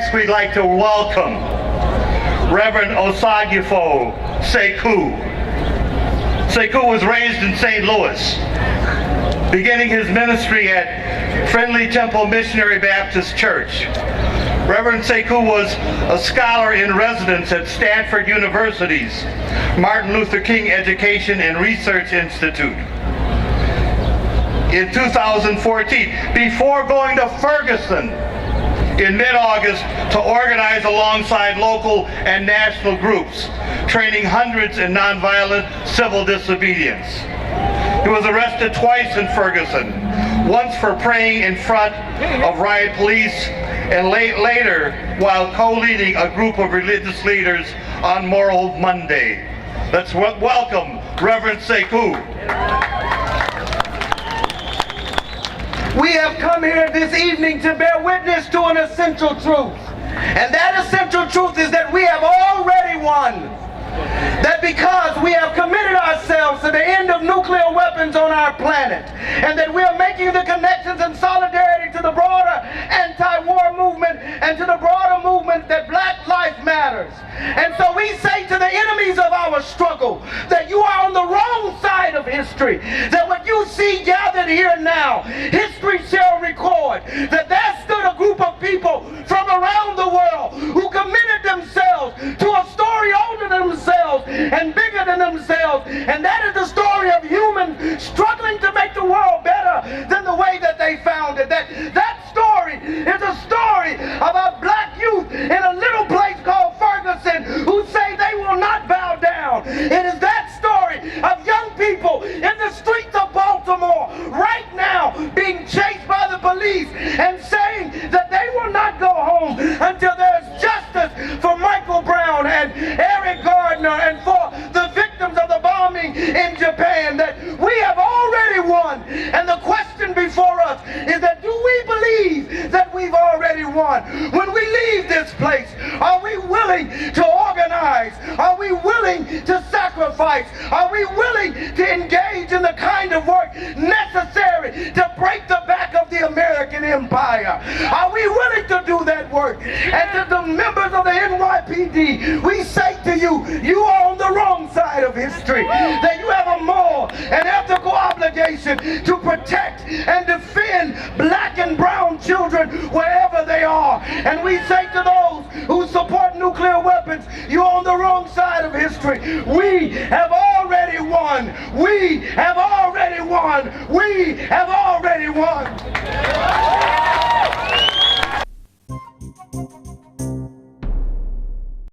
Next, we'd like to welcome Reverend Osagyefo Sekou. Sekou was raised in St. Louis, beginning his ministry at Friendly Temple Missionary Baptist Church. Reverend Sekou was a scholar in residence at Stanford University's Martin Luther King Education and Research Institute. In 2014, before going to Ferguson in mid-August to organize alongside local and national groups, training hundreds in nonviolent civil disobedience. He was arrested twice in Ferguson, once for praying in front of riot police, and later while co-leading a group of religious leaders on Moral Monday. Let's welcome Reverend Sekou. We have come here this evening to bear witness to an essential truth. And that essential truth is that we have already won. That because we have committed ourselves to the end of nuclear weapons on our planet, and that we are making the connections and solidarity to the broader anti-war movement and to the broader movement that Black life matters. And so we say to the enemies of our struggle that you are on the wrong side of history, that what you see gathered here now, history shall record that there stood a group of people from around the world who committed themselves to a story older than themselves and bigger than themselves, and that is the story of humans struggling to make the world better than the way that they found it. That story is a story about Black youth in a little place called Ferguson who say they will not bow down. It is that story of young people in the streets of Baltimore right now being chased by the police and saying that they will not go home until there's justice for Michael Brown and Eric Gardner and for the victims of the bombing in Japan, that we have already won. And the question before us is that do we believe that we've already won? When we leave this place, are we willing to organize? Are we willing to sacrifice? Are we willing to engage in the kind of work necessary to break the back of the American empire? Are we willing to do that work? And to the members of the NYPD, we say to you, you are on the wrong side of history, that you have a moral and ethical obligation to protect and defend Black and brown children wherever they are. And we say to those who support nuclear weapons, you're on the wrong side of history. We have already won. We have already won. We have already won.